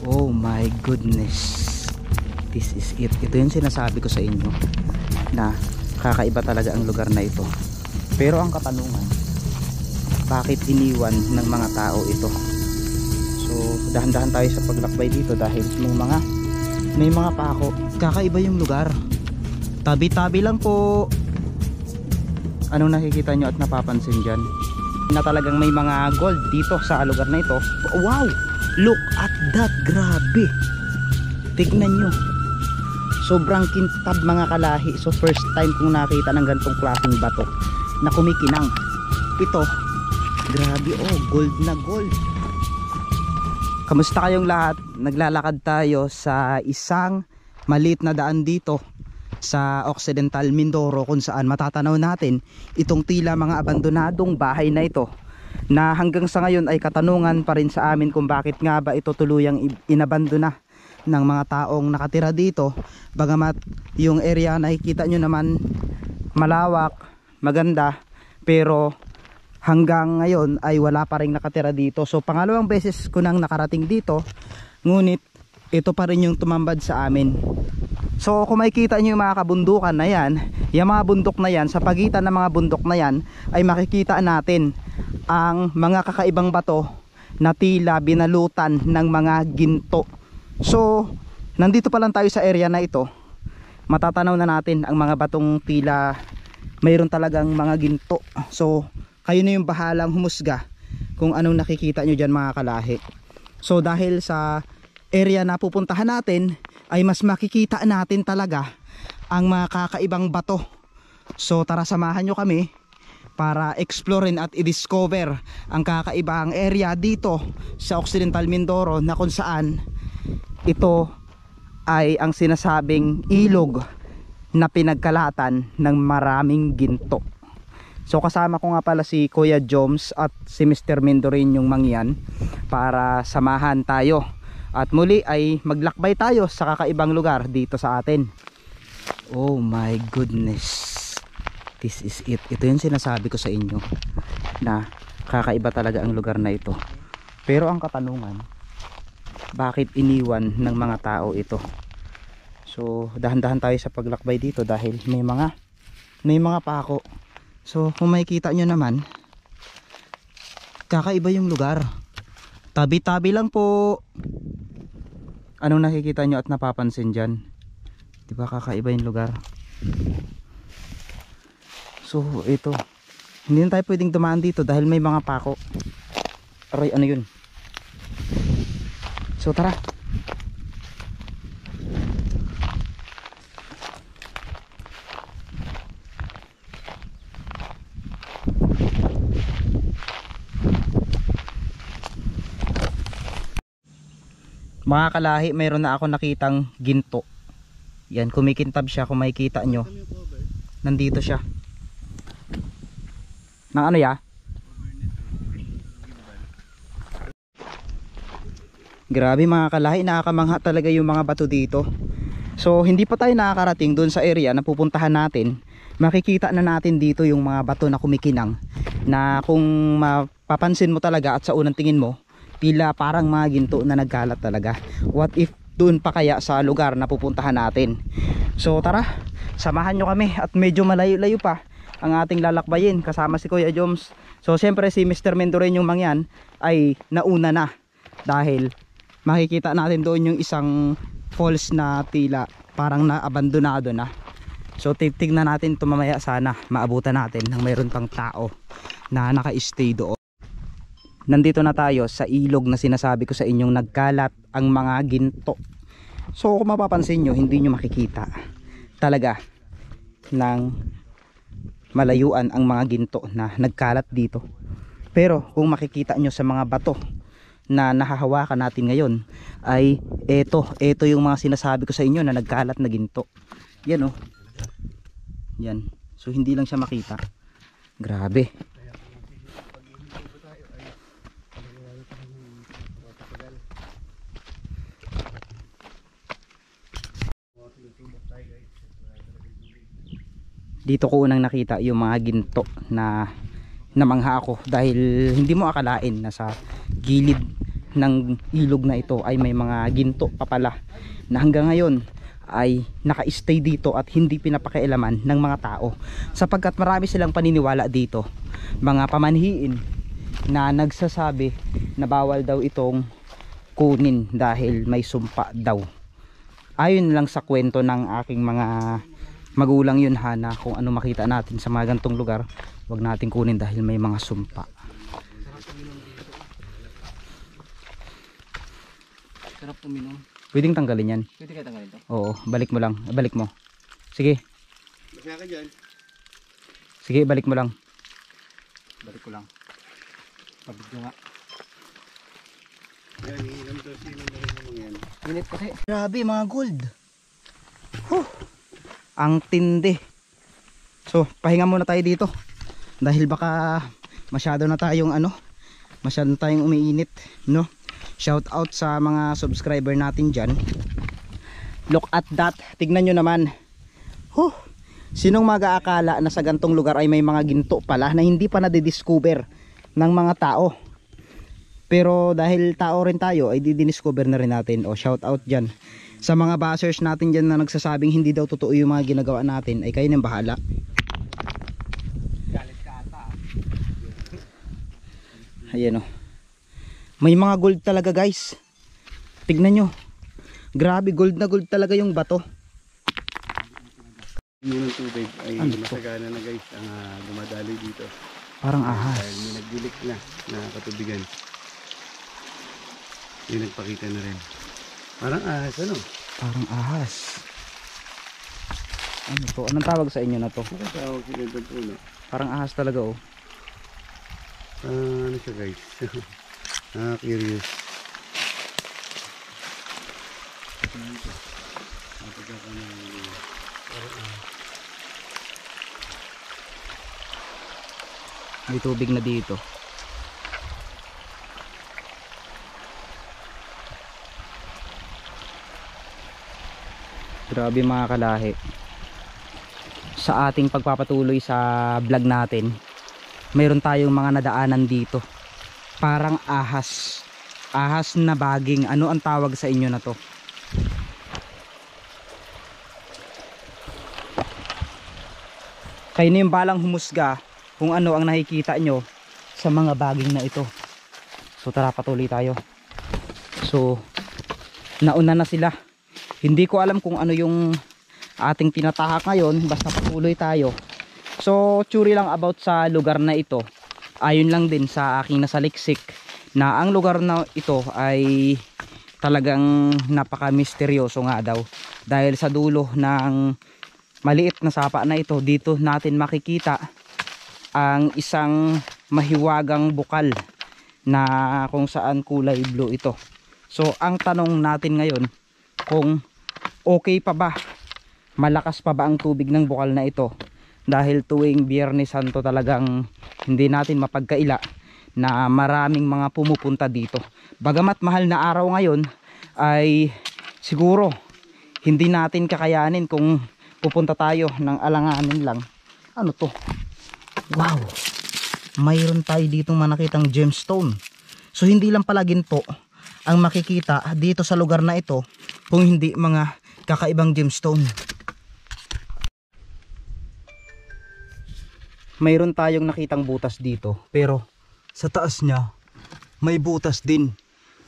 Oh my goodness. This is it. Ito yung sinasabi ko sa inyo na kakaiba talaga ang lugar na ito. Pero ang katanungan, bakit iniwan ng mga tao ito? So dahan-dahan tayo sa paglakbay dito dahil may mga pako. Kakaiba yung lugar. Tabi-tabi lang po. Anong nakikita nyo at napapansin dyan? Na talagang may mga gold dito sa lugar na ito. Wow! Look at that! Grabe! Tignan nyo. Sobrang kintab mga kalahi. So first time kong nakita ng ganitong klaseng bato na kumikinang. Ito, grabe, oh, gold na gold. Kamusta kayong lahat? Naglalakad tayo sa isang maliit na daan dito sa Occidental Mindoro, kung saan matatanaw natin itong tila mga abandonadong bahay na ito, na hanggang sa ngayon ay katanungan pa rin sa amin kung bakit nga ba ito tuluyang inabandona ng mga taong nakatira dito. Bagamat yung area nakikita nyo naman malawak, maganda, pero hanggang ngayon ay wala pa rin nakatira dito. So pangalawang beses ko nang nakarating dito, ngunit ito pa rin yung tumambad sa amin. So kung makikita nyo yung mga kabundukan na yan, yung mga bundok na yan, sa pagitan ng mga bundok na yan ay makikita natin ang mga kakaibang bato na tila binalutan ng mga ginto. So nandito pa lang tayo sa area na ito, matatanaw na natin ang mga batong tila mayroon talagang mga ginto. So kayo na yung bahalang humusga kung anong nakikita nyo dyan mga kalahi. So dahil sa area na pupuntahan natin ay mas makikita natin talaga ang mga kakaibang bato. So tara, samahan nyo kami para explorein at i-discover ang kakaibang area dito sa Occidental Mindoro, na kung saan ito ay ang sinasabing ilog na pinagkalatan ng maraming ginto. So kasama ko nga pala si Kuya Joms at si Mr. Mendorin yung mangyan para samahan tayo at muli ay maglakbay tayo sa kakaibang lugar dito sa atin. Oh my goodness, this is it. Ito yung sinasabi ko sa inyo na kakaiba talaga ang lugar na ito. Pero ang katanungan, bakit iniwan ng mga tao ito? So dahan-dahan tayo sa paglakbay dito dahil may mga pako. So kung makikita nyo naman, kakaiba yung lugar. Tabi-tabi lang po. Anong nakikita nyo at napapansin dyan? Diba kakaiba yung lugar? So ito, hindi na tayo pwedeng dumaan dito dahil may mga pako. Aray, ano yun? So tara. Mga kalahi, mayroon na ako nakitang ginto. Yan, kumikintab siya, kung makikita nyo. Nandito siya. Nang ano ya? Grabe mga kalahi, nakakamangha talaga yung mga bato dito. So hindi pa tayo nakakarating doon sa area na pupuntahan natin. Makikita na natin dito yung mga bato na kumikinang, na kung mapapansin mo talaga at sa unang tingin mo, tila parang mga ginto na nagkalat talaga. What if doon pa kaya sa lugar na pupuntahan natin? So tara, samahan nyo kami at medyo malayo-layo pa ang ating lalakbayin kasama si Kuya Joms. So siyempre si Mr. Mendorin yung mangyan ay nauna na dahil makikita natin doon yung isang falls na tila parang naabandonado na. So titignan natin ito mamaya, sana maabutan natin ng mayroon pang tao na naka-stay doon. Nandito na tayo sa ilog na sinasabi ko sa inyong nagkalat ang mga ginto. So kung mapapansin nyo, hindi nyo makikita talaga ng malayuan ang mga ginto na nagkalat dito. Pero kung makikita nyo sa mga bato na nahahawakan natin ngayon, ay ito yung mga sinasabi ko sa inyo na nagkalat na ginto. Yan oh. Yan. So hindi lang siya makita. Grabe. Dito ko unang nakita yung mga ginto na namangha ako dahil hindi mo akalain na sa gilid ng ilog na ito ay may mga ginto pa pala na hanggang ngayon ay naka-stay dito at hindi pinapakialaman ng mga tao, sapagkat marami silang paniniwala dito, mga pamanhiin na nagsasabi na bawal daw itong kunin dahil may sumpa daw. Ayon lang sa kwento ng aking mga magulang yun ha, na kung ano makita natin sa mga gantong lugar, wag natin kunin dahil may mga sumpa. Sarap uminom. Pwedeng tanggalin yan. Pwede kayo tanggalin to? Oo, balik mo lang. Balik mo. Sige. Masaya ka dyan. Sige, balik mo lang. Balik ko lang. Pabigyo nga. Yan, hihilam to sino na rin naman yan. Init kasi. Grabe mga gold. Ang tindi. So, pahinga muna tayo dito. Dahil baka masyado na tayong umiinit, no? Shout out sa mga subscriber natin dyan. Look at that. Tignan nyo naman. Sinong mag-aakala na sa gantong lugar ay may mga ginto pala na hindi pa nadidiscover ng mga tao. Pero dahil tao rin tayo ay didiscover na rin natin. O shout out dyan sa mga bashers natin dyan na nagsasabing hindi daw totoo yung mga ginagawa natin, ay kayo nang bahala. Galit ka ata. Ayan o. May mga gold talaga guys. Tignan nyo. Grabe, gold na gold talaga yung bato. Yung tubig ay Ano to? masagana na guys ang dumadali dito. Parang ahas. Dahil may nagdilik na katubigan. Yung nagpakita na rin. Parang ahas ano? Parang ahas. Ano to? Anong tawag sa inyo na to? Nakatawag si Gandang Puno. Parang ahas talaga oh. Ano siya guys? Curious. May tubig na dito. Grabe mga kalahi. Sa ating pagpapatuloy sa vlog natin, mayroon tayong mga nadaanan dito. Parang ahas. Ahas na baging. Ano ang tawag sa inyo na to? Kayo na yung balang humusga kung ano ang nakikita nyo sa mga baging na ito. So tara, patuloy tayo. So nauna na sila. Hindi ko alam kung ano yung ating tinatahak ngayon, basta patuloy tayo. So tsuri lang about sa lugar na ito. Ayon lang din sa aking nasaliksik na ang lugar na ito ay talagang napaka-misteryoso nga daw. Dahil sa dulo ng maliit na sapa na ito, dito natin makikita ang isang mahiwagang bukal na kung saan kulay blue ito. So ang tanong natin ngayon, kung okay pa ba, malakas pa ba ang tubig ng bukal na ito? Dahil tuwing Biyernes Santo talagang hindi natin mapagkaila na maraming mga pumupunta dito. Bagamat mahal na araw ngayon, ay siguro hindi natin kakayanin kung pupunta tayo ng alanganin lang. Ano to? Wow! Mayroon tayo ditong manakitang gemstone. So hindi lang pala ginto ang makikita dito sa lugar na ito, kung hindi mga kakaibang gemstone. Mayroon tayong nakitang butas dito, pero sa taas niya may butas din.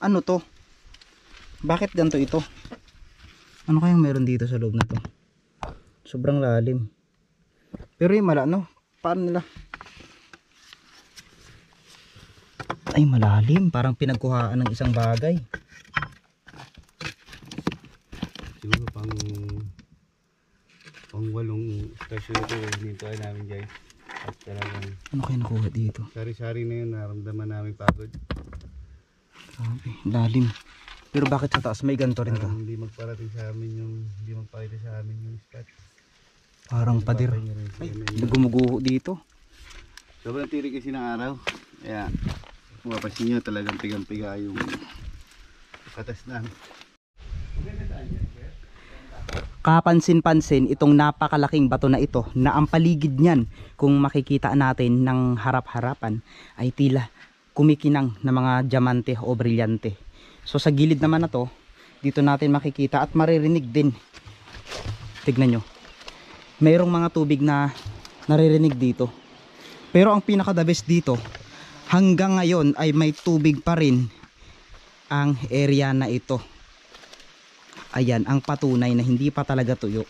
Ano to? Bakit ganito ito? Ano kayang meron dito sa loob na to? Sobrang lalim. Pero yung no? Paano nila? Ay, malalim. Parang pinagkuhaan ng isang bagay. Siguro pang walong stasyon ito hinintuan namin guys. At talagang Ano kayo nakuha dito? sari-sari na yun, naramdaman namin pagod. Grabe, lalim. Pero bakit sa taas may ganito rin ka? Parang hindi magparating sa amin hindi magpakita sa amin yung spot. Parang pader. Ay, gumuguho dito. Sobrang tirik kasi ng araw. Kaya kung mapasin nyo talagang pigang-piga yung katas namin. Kapansin-pansin itong napakalaking bato na ito na ang paligid niyan, kung makikita natin ng harap-harapan, ay tila kumikinang na mga diamante o brilyante. So sa gilid naman na to, dito natin makikita at maririnig din. Tignan nyo, mayroong mga tubig na naririnig dito. Pero ang pinaka the best dito, hanggang ngayon ay may tubig pa rin ang area na ito. Ayan ang patunay na hindi pa talaga tuyo.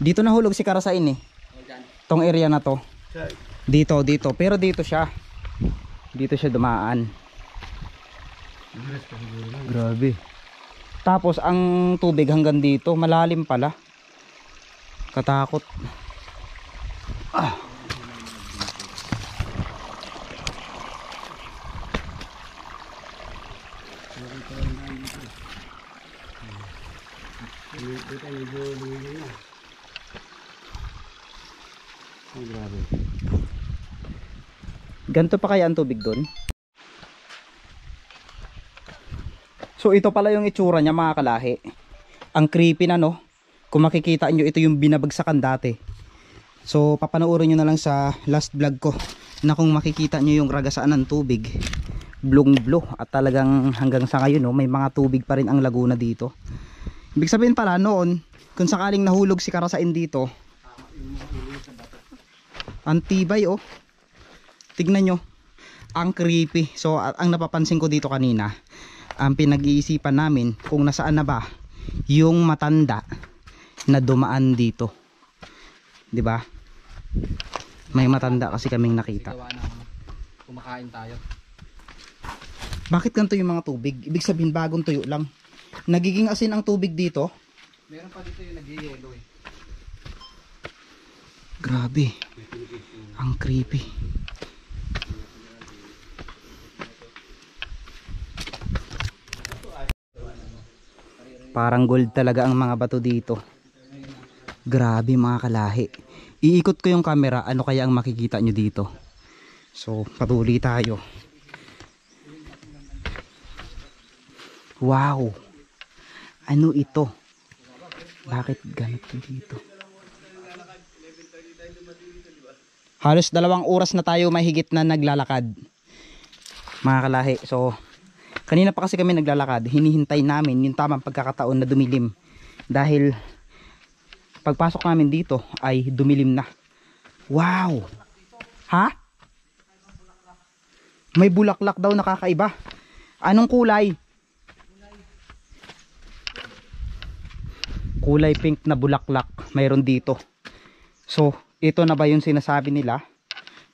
Dito nahulog si Karasain eh, tong area na to. Dito, pero dito siya dumaan. Grabe. Tapos ang tubig hanggang dito, malalim pala. Katakot. Ganto pa kaya ang tubig doon? So ito pala yung itsura niya mga kalahi. Ang creepy na no. Kung makikita nyo, ito yung binabagsakan dati. So papanoorin nyo na lang sa last vlog ko na kung makikita nyo yung ragasaan ng tubig, blong blue. At talagang hanggang sa ngayon no, may mga tubig pa rin ang Laguna dito. Ibig sabihin pala noon, kung sakaling nahulog si Karasain dito, ang tibay oh. Tignan nyo, ang creepy. So ang napapansin ko dito kanina, ang pinag-iisipan namin kung nasaan na ba yung matanda na dumaan dito. 'Di ba? May matanda kasi kaming nakita. Kumakain tayo. Bakit ganito yung mga tubig? Ibig sabihin bagong tuyo lang. Nagiging asin ang tubig dito. Meron pa dito yung nag-yellow eh. Grabe. Ang creepy. Parang gold talaga ang mga bato dito. Grabe mga kalahi. Iikot ko yung camera, ano kaya ang makikita nyo dito. So patuloy tayo. Wow. Ano ito? Bakit ganito dito? Halos 2 oras na tayo mahigit na naglalakad mga kalahi. So kanina pa kasi kami naglalakad, hinihintay namin yung tamang pagkakataon na dumilim. Dahil pagpasok namin dito ay dumilim na. Wow! Ha? May bulaklak daw nakakaiba. Anong kulay? Kulay pink na bulaklak mayroon dito. So ito na ba yung sinasabi nila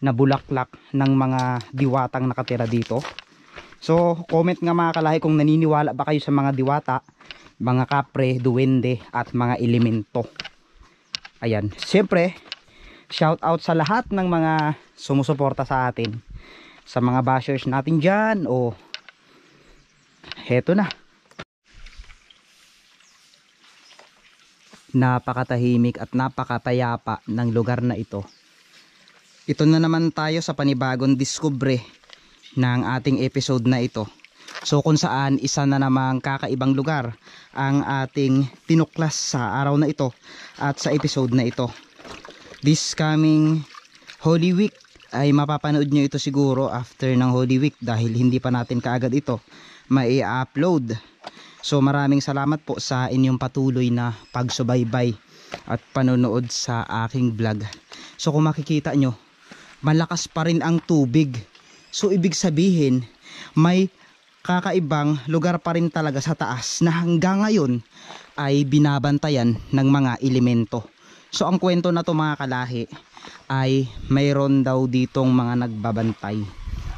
na bulaklak ng mga diwatang nakatira dito? So comment nga mga kalahi kung naniniwala ba kayo sa mga diwata, mga kapre, duwende at mga elemento. Ayan, siyempre shout out sa lahat ng mga sumusuporta sa atin, sa mga bashers natin dyan. O heto na, napakatahimik at napakapayapa ng lugar na ito. Ito na naman tayo sa panibagong discovery ng ating episode na ito. So kung saan isa na namang kakaibang lugar ang ating tinuklas sa araw na ito at sa episode na ito. This coming Holy Week ay mapapanood nyo ito siguro after ng Holy Week dahil hindi pa natin kaagad ito mai-upload. So maraming salamat po sa inyong patuloy na pagsubaybay at panonood sa aking vlog. So kung makikita nyo, malakas pa rin ang tubig. So ibig sabihin may kakaibang lugar pa rin talaga sa taas na hanggang ngayon ay binabantayan ng mga elemento. So ang kwento na to mga kalahi ay mayroon daw ditong mga nagbabantay.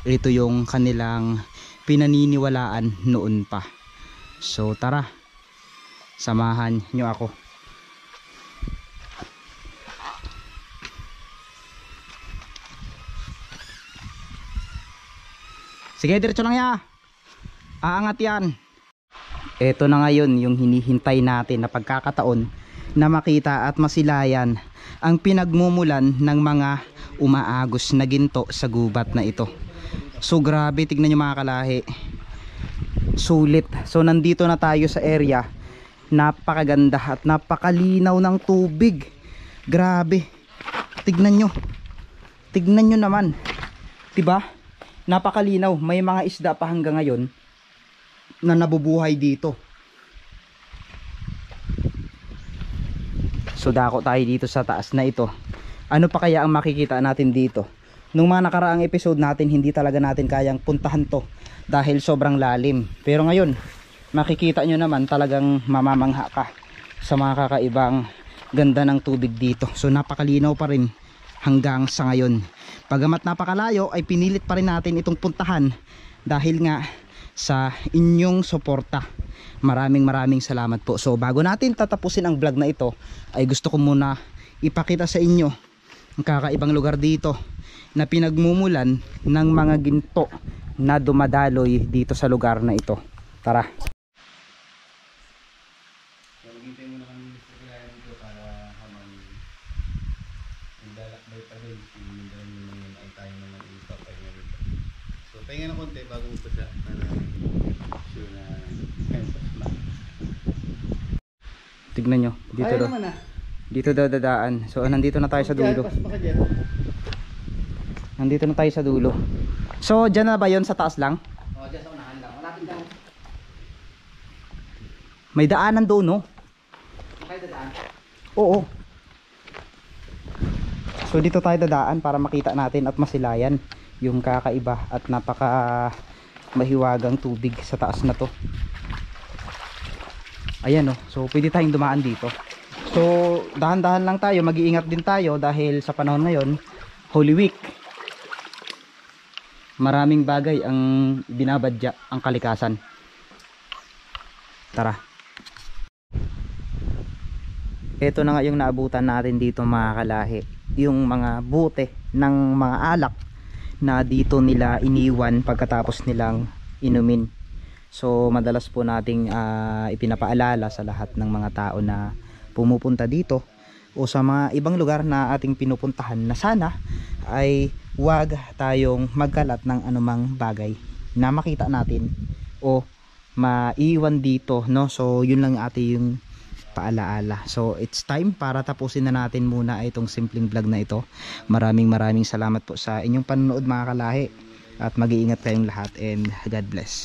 Ito yung kanilang pinaniniwalaan noon pa. So tara, samahan nyo ako. Sige, diretso lang ya. Aangat yan. Ito na ngayon yung hinihintay natin na pagkakataon na makita at masilayan ang pinagmumulan ng mga umaagos na ginto sa gubat na ito. So grabe, tignan nyo mga kalahi. Sulit. So nandito na tayo sa area. Napakaganda at napakalinaw ng tubig. Grabe. Tignan nyo. Tignan nyo naman. 'Diba? Napakalinaw, may mga isda pa hanggang ngayon na nabubuhay dito. So dako tayo dito sa taas na ito. Ano pa kaya ang makikita natin dito? Nung mga nakaraang episode natin, hindi talaga natin kayang puntahan to dahil sobrang lalim. Pero ngayon, makikita nyo naman talagang mamamangha ka sa mga kakaibang ganda ng tubig dito. So napakalinaw pa rin hanggang sa ngayon. Pagamat napakalayo ay pinilit pa rin natin itong puntahan dahil nga sa inyong suporta. Maraming salamat po. So bago natin tatapusin ang vlog na ito, ay gusto ko muna ipakita sa inyo ang kakaibang lugar dito na pinagmumulan ng mga ginto na dumadaloy dito sa lugar na ito. Tara. Maghintay muna kami sa kailangan dito para habang naglalakbay pa rin. Sinundan nyo naman ay tayo naman i-stopay na rin. So pahinga na konti bago magpasa para sure na Tignan nyo. Dito daw. Dito daw dadaan. So nandito na tayo sa dulo. Nandito na tayo sa dulo. So dyan na ba yon sa taas lang? O, dyan sa unahan lang. Malapit lang. May daanan doon, no? Okay, dadaan. Oo. So dito tayo dadaan para makita natin at masilayan yung kakaiba at napaka mahiwagang tubig sa taas na to. Ayan, no? So pwede tayong dumaan dito. So dahan-dahan lang tayo, mag-iingat din tayo dahil sa panahon ngayon, Holy Week. Maraming bagay ang binabadya ang kalikasan. Tara. Ito na nga yung naabutan natin dito mga kalahi. Yung mga bute ng mga alak na dito nila iniwan pagkatapos nilang inumin. So madalas po nating ipinapaalala sa lahat ng mga tao na pumupunta dito o sa mga ibang lugar na ating pinupuntahan na sana ay huwag tayong magkalat ng anumang bagay na makita natin o maiwan dito, no? So yun lang ating paalaala. So it's time para tapusin na natin muna itong simpleng vlog na ito. Maraming salamat po sa inyong panonood mga kalahi at mag-iingat kayong lahat and God bless.